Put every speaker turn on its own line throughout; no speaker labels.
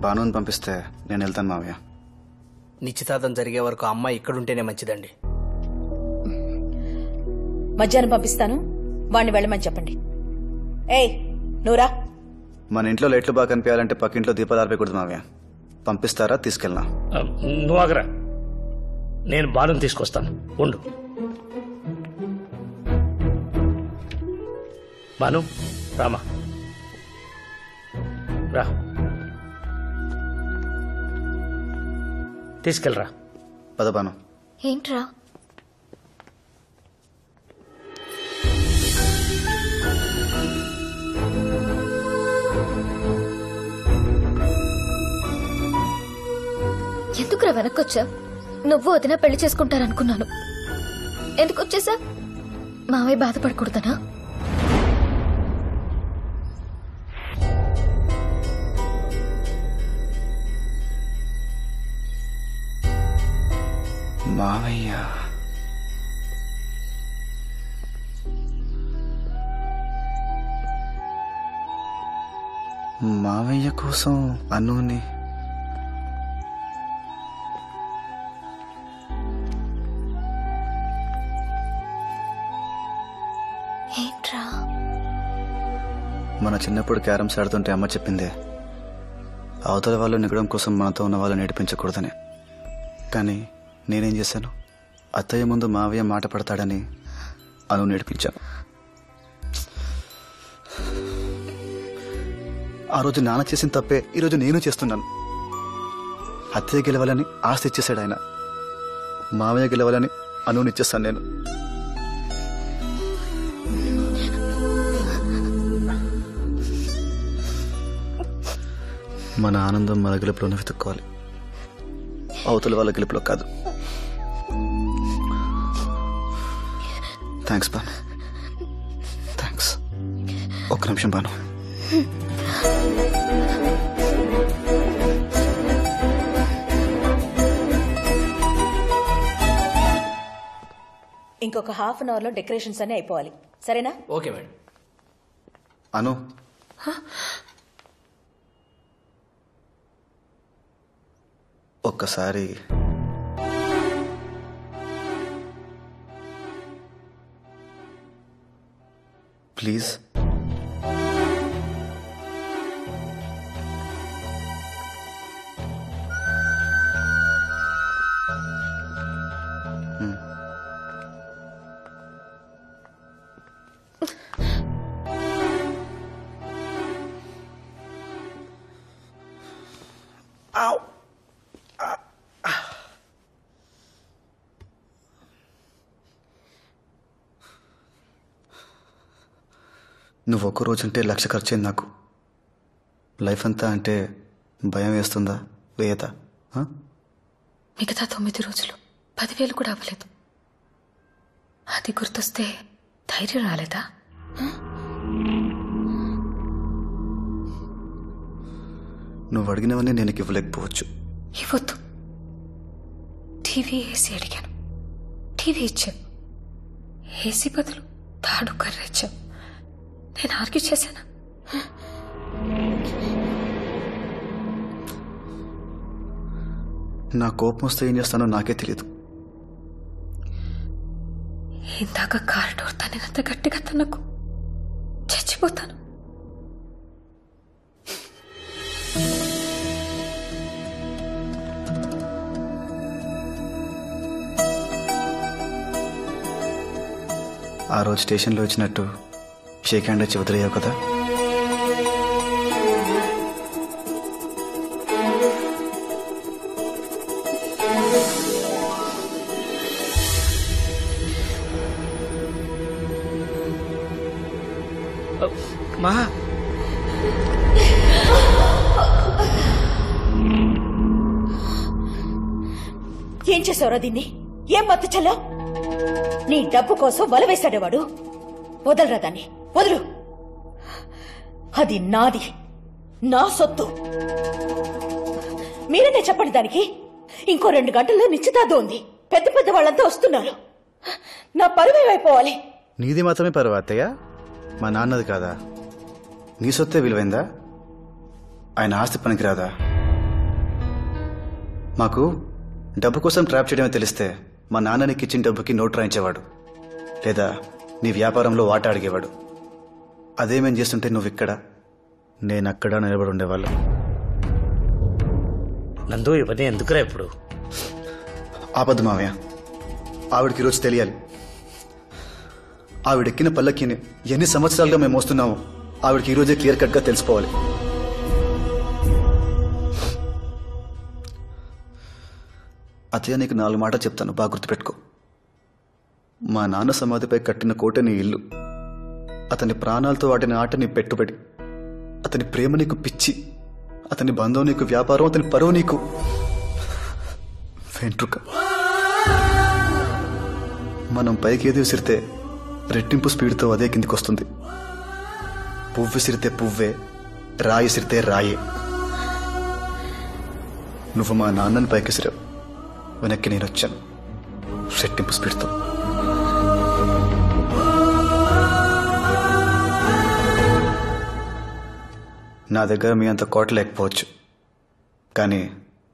భానుని పంపిస్తే నేను వెళ్తాను మావయ్య.
నిశ్చితార్థం జరిగే వరకు అమ్మాయి ఇక్కడుంటేనే మంచిదండి.
మధ్యాహ్నం పంపిస్తాను, వాడిని వెళ్ళమని చెప్పండి. ఏయ్ నూరా,
మన ఇంట్లో లైట్లు బాగా కనిపించాలంటే పక్కింట్లో దీపాలు ఆర్పేయకూడదు మావయ్య. పంపిస్తారా? తీసుకెళ్ళనా?
నువ్వు ఆగరా, నేను బాలుని తీసుకొస్తాను, ఉండు. బాను రామా, రా, తీసుకెళ్ళరా.
పద బాను.
ఏంట్రా? ఎందుకురా వెనక్కొచ్చా? నువ్వు వదిన పెళ్లి చేసుకుంటారనుకున్నాను. ఎందుకు వచ్చేసా? మావయ్య బాధపడకూడదనా?
మావయ్య మావయ్య కోసం అనుని
ఏంట్రా?
మన చిన్నప్పుడు క్యారమ్స్ ఆడుతుంటే అమ్మ చెప్పిందే, అవతల వాళ్ళు నెగ్గడం కోసం మనతో ఉన్న వాళ్ళు నేర్పించకూడదని. కానీ నేనేం చేశాను? అత్తయ్య ముందు మావయ్య మాట పడతాడని అను నేర్పించాను. ఆ రోజు నాన్న చేసిన తప్పే ఈరోజు నేను చేస్తున్నాను. అత్తయ్య గెలవాలని ఆస్తి ఇచ్చేశాడు ఆయన, మావయ్య గెలవాలని అనునిచ్చేస్తాను నేను. మన ఆనందం మన గెలుపులోనే వెతుక్కోవాలి, అవతల వాళ్ళ గెలుపులో కాదు. Thanks Banu, thanks. ఒక్క నిమిషం బాను.
ఇంకొక హాఫ్ అన్ అవర్ లో డెకరేషన్స్ అన్ని అయిపోవాలి, సరేనా?
Okay madam.
అను, ఒక్కసారి ప్లీజ్. నువ్వు ఒక్క రోజంటే 1,00,000 ఖర్చయింది నాకు. లైఫ్ అంతా అంటే భయం వేస్తుందా? వేయదా?
మిగతా 9 రోజులు 10,000 కూడా అవ్వలేదు. అది గుర్తొస్తే ధైర్యం రాలేదా?
నువ్వు అడిగినవన్నీ నేను ఇవ్వలేకపోవచ్చు.
ఇవ్వద్దు. టీవీ ఏసీ అడిగాను, టీవీ ఇచ్చావు. ఏసీ బదులు తాడు కర్ర ఇచ్చావు. నేను ఆర్గ్యూ చేశానా?
నా కోపం వస్తే ఏం చేస్తానో నాకే తెలీదు.
ఇందాక కార్ డోర్ తన్నినంత గట్టిగా తనకు చచ్చిపోతాను.
ఆ రోజు స్టేషన్లో ఇచ్చినట్టు షేక్ హ్యాండ్ వచ్చి వదిలేయావు కదా.
మా
ఏం చేసావురా దీన్ని? ఏం మత్తు చల్లా? నీ డబ్బు కోసం వల వేశాడేవాడు. వదలరా దాన్ని, వదులు. అది నాది, నా సొత్తు. మీరనే చెప్పండి దానికి. ఇంకో 2 గంటల్లో నిశ్చితార్థం ఉంది. పెద్ద పెద్ద వాళ్ళంతా వస్తున్నారు. నా పరువేమైపోవాలి.
నీది మాత్రమే పరువు అత్తయ్య, మా నాన్నది కాదా? నీ సొత్తే విలువైందా? ఆయన ఆస్తి పనికిరాదా? మాకు డబ్బు కోసం ట్రాప్ చేయడమే తెలిస్తే మా నాన్న నీకు ఇచ్చిన డబ్బుకి నోట్ రాయించేవాడు, లేదా నీ వ్యాపారంలో వాటా అడిగేవాడు. అదేమేం చేస్తుంటే నువ్వు ఇక్కడ, నేను అక్కడ నిలబడి ఉండేవాళ్ళు.
నందు ఇవన్నీ ఎందుకురా ఇప్పుడు?
ఆపద్దు మావయ్య, ఆవిడకి ఈరోజు తెలియాలి. ఆవిడెక్కిన పల్లకిని ఎన్ని సంవత్సరాలుగా మేము మోస్తున్నామో ఆవిడకి ఈరోజే క్లియర్ కట్గా తెలిసిపోవాలి. అతయ్య, నీకు 4 మాట చెప్తాను, బాగా గుర్తుపెట్టుకో. మా నాన్న సమాధిపై కట్టిన కోట నీ ఇల్లు, అతని ప్రాణాలతో వాడిన ఆట నీ పెట్టుబడి, అతని ప్రేమ నీకు పిచ్చి, అతని బంధం నీకు వ్యాపారం, అతని పరువు నీకు వెంట్రుక. మనం పైకి ఏది విసిరితే రెట్టింపు స్పీడ్తో అదే కిందికి వస్తుంది. పువ్వు విసిరితే పువ్వే, రాయి విసిరితే రాయే. నువ్వు మా నాన్నని పైకి విసిరావు, వెనక్కి నేను వచ్చాను రెట్టింపు స్పీడ్తో. నా దగ్గర మీ అంత కోట లేకపోవచ్చు, కానీ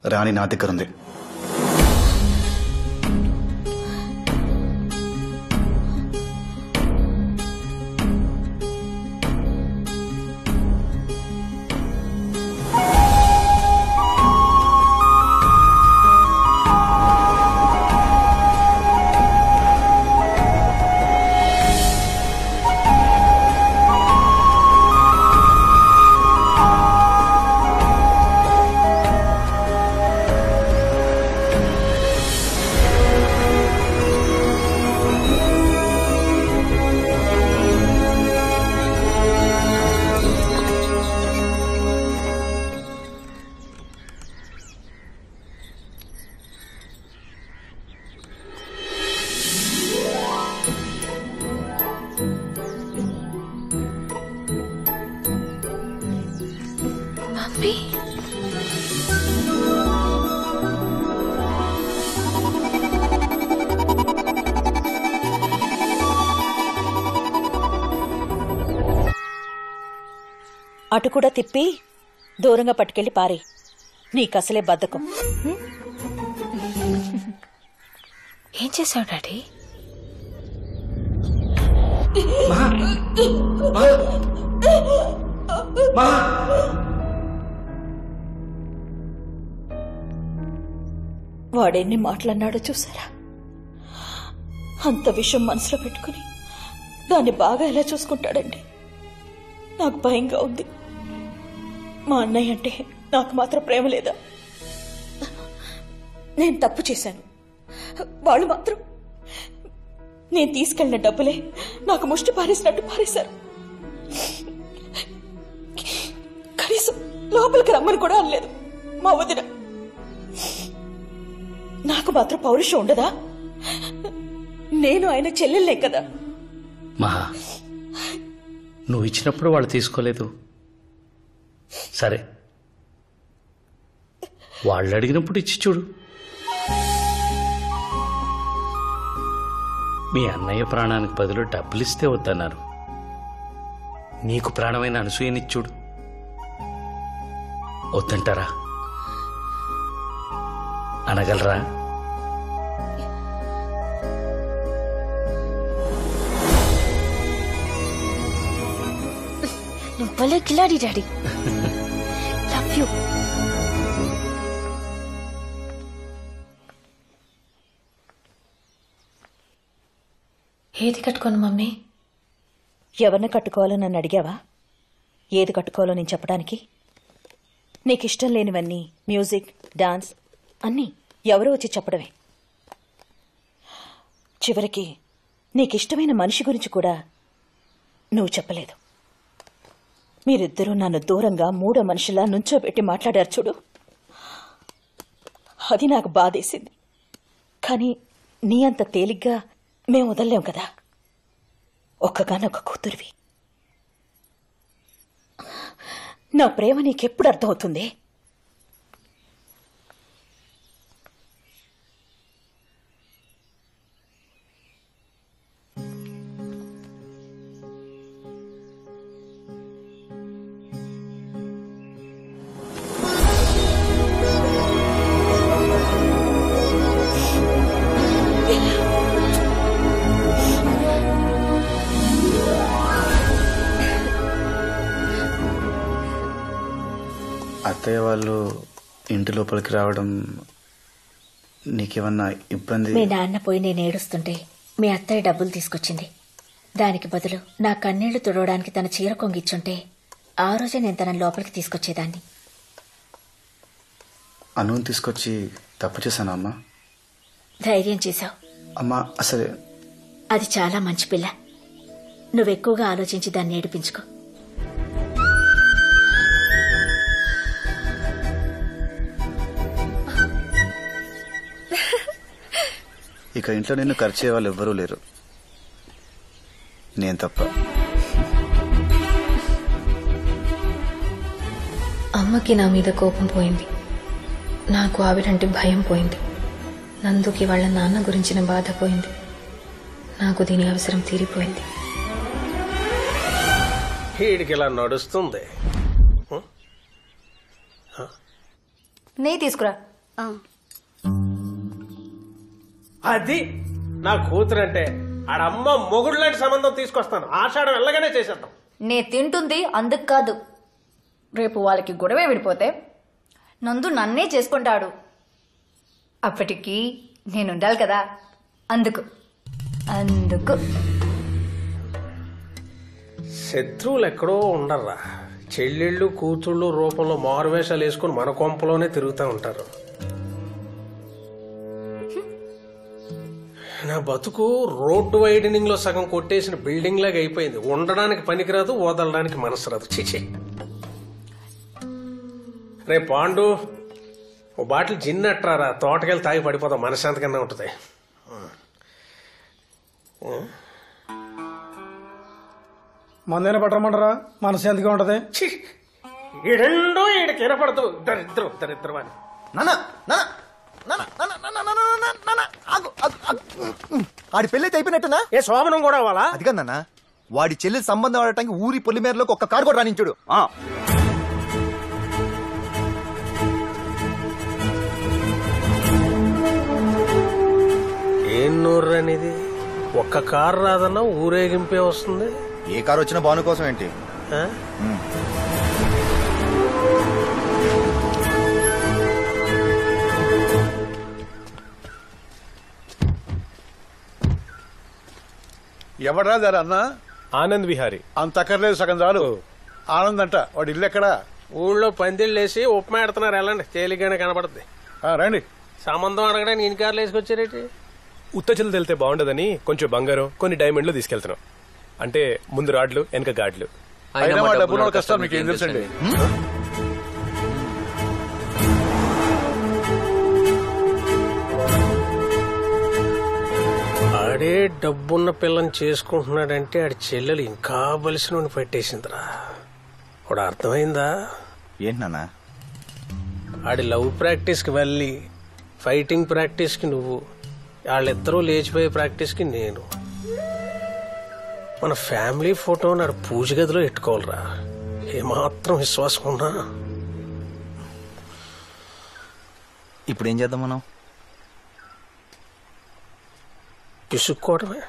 రాణి నా దగ్గర ఉంది.
మమ్మీ,
అటు కూడా తిప్పి దూరంగా పట్టుకెళ్ళి పారే. నీకసలే బద్ధకం.
ఏం చేశావు డాడీ?
వాడెన్ని మాటలన్నాడో చూసారా? అంత విషయం మనసులో పెట్టుకుని దాన్ని బాగా ఎలా చూసుకుంటాడండి. నాకు భయంగా ఉంది. మా అన్నయ్య అంటే నాకు మాత్రం ప్రేమ లేదా? నేను తప్పు చేశాను, వాళ్ళు మాత్రం నేను తీసుకెళ్లిన డబ్బులే నాకు ముష్టి పారేసినట్టు పారేశారు. కనీసం లోపలికి రమ్మని కూడా అనలేదు మా వదిన. నాకు మాత్రం పౌరుషం ఉండదా? నేను ఆయన చెల్లెల్లే కదా.
మహా, నువ్వు ఇచ్చినప్పుడు వాళ్ళు తీసుకోలేదు, సరే వాళ్ళు అడిగినప్పుడు ఇచ్చి చూడు. మీ అన్నయ్య ప్రాణానికి బదులు డబ్బులు ఇస్తే వద్దన్నారు, నీకు ప్రాణమైన అనసూయనిచ్చుడు. వద్దంటారా? అనగలరా?
నువ్వు భలే కిలాడి డాడీ. Love you. ఏది కట్టుకోను మమ్మీ?
ఎవరిని కట్టుకోవాలో నన్ను అడిగావా? ఏది కట్టుకోవాలో నేను చెప్పడానికి? నీకిష్టం లేనివన్నీ, మ్యూజిక్, డాన్స్ అన్నీ ఎవరో వచ్చి చెప్పడమే. చివరికి నీకిష్టమైన మనిషి గురించి కూడా నువ్వు చెప్పలేదు. మీరిద్దరూ నన్ను దూరంగా మూడో మనిషిలా నుంచోబెట్టి మాట్లాడారు చూడు, అది నాకు బాధేసింది. కానీ నీ అంత తేలిగ్గా మేము వదల్లేం కదా. ఒక్కగానొక్క కూతురివి. నా ప్రేమ నీకెప్పుడు అర్థమవుతుంది?
అత్తయ్య వాళ్ళు ఇంటి లోపలికి రావడం నీకేమన్నా ఇబ్బంది?
మీ నాన్న పోయి నేను ఏడుస్తుంటే మీ అత్తయ్య డబ్బులు తీసుకొచ్చింది. దానికి బదులు నా కన్నీళ్లు తుడవడానికి తన చీర కొంగిచ్చుంటే ఆ రోజే నేను తన లోపలికి తీసుకొచ్చేదాన్ని.
అనుని తీసుకొచ్చి తప్పు చేశాను అమ్మా.
ధైర్యం చేశావు
అమ్మా. అసలే
అది చాలా మంచి పిల్ల. నువ్వెక్కువగా ఆలోచించి దాన్ని ఏడిపించుకో.
ఇక ఇంట్లో నిన్ను ఖర్చే వాళ్ళు ఎవ్వరూ లేరు, నేను తప్ప.
అమ్మకి నా మీద కోపం పోయింది, నాకు ఆవిడంటే భయం పోయింది, నందుకి వాళ్ళ నాన్న గురించిన బాధ పోయింది, నాకు దీని అవసరం తీరిపోయింది.
వీడికి ఇలా నడుస్తుంది.
నెయ్యి తీసుకురా.
అది నా కూతురంటే ఆడమ్మ మొగుడు లాంటి సంబంధం తీసుకొస్తాను. ఆషాఢం వెళ్ళగానే చేసేద్దాం.
నే తింటుంది అందుకు కాదు. రేపు వాళ్ళకి గొడవే విడిపోతే నందు నన్నే చేసుకుంటాడు. అప్పటికి నేనుండాలి కదా, అందుకు అందుకు
శత్రువులు ఎక్కడో ఉండర్రా. చెల్లెళ్ళు కూతుళ్ళు రూపంలో మారువేషాలు వేసుకుని మన కొంపలోనే తిరుగుతూ ఉంటారు. నా బతుకు రోడ్డు వైడనింగ్ లో సగం కొట్టేసిన బిల్డింగ్ లాగా అయిపోయింది. ఉండడానికి పనికిరాదు, వదలడానికి మనసు రాదు. చిచి. రే పాండు, ఓ బాటిల్ జిన్ అట్రారా, తోటకెళ్ళి తాగి పడిపోదాం, మనశాంతికన్నా ఉంటుంది.
మందైనా పట్టమంటారా? మనశాంతిగా ఉంటది.
ఈ రెండో ఈడికి వినపడదు. ఇద్దరు అని
ఆడి పెళ్లి అయిపోయినట్టునా?
ఏ శోభనం కూడా అవ్వాలా?
అది కదన్నా, వాడి చెల్లి సంబంధం ఆడటానికి ఊరి పొలిమేరలోకి ఒక్క కారు కూడా రానించుడు.
ఏం నూర్రు అనేది? ఒక్క కారు రాదన్నా ఊరేగింపే వస్తుంది.
ఏ కారు వచ్చినా బాను కోసం ఏంటి?
ఆ?
ఎవడరా దారా అన్న?
ఆనంద్ విహారీ.
అంత అక్కర్లేదు, సగం చాలు. ఆనంద్ అంట. వాడి ఇల్లు ఎక్కడా?
ఊళ్ళో పందిళ్ళేసి ఉప్మా ఎడుతున్నారు. వెళ్ళండి, తేలిగ్గానే కనపడుతుంది.
రండి.
సంబంధం అడగడానికి ఇన్ని కార్లు వేసుకొచ్చారేటి?
ఉత్తచలు తెలితే బాగుండదని కొంచెం బంగారం, కొన్ని డైమండ్లు తీసుకెళ్తున్నాం. అంటే ముందు రాడ్లు, వెనక గాడ్లు.
అయినా మా డబ్బులు కష్టాలు మీకు ఏం తెలుసండి?
ఆడే డబ్బున్న పిల్లని చేసుకుంటున్నాడంటే ఆడి చెల్లెలు ఇంకా బలిసిన పెట్టేసిందిరా. వాడు అర్థమైందా?
ఏంటన్నా?
ఆడి లవ్ ప్రాక్టీస్ కి వెళ్ళి, ఫైటింగ్ ప్రాక్టీస్ కి నువ్వు, వాళ్ళిద్దరూ లేచిపోయే ప్రాక్టీస్ కి నేను. మన ఫ్యామిలీ ఫోటో నాడు పూజ గదిలో పెట్టుకోవాలరా. ఏమాత్రం విశ్వాసం ఉన్నా.
ఇప్పుడు ఏం చేద్దాం మనం?
పిసుక్కోవడమే.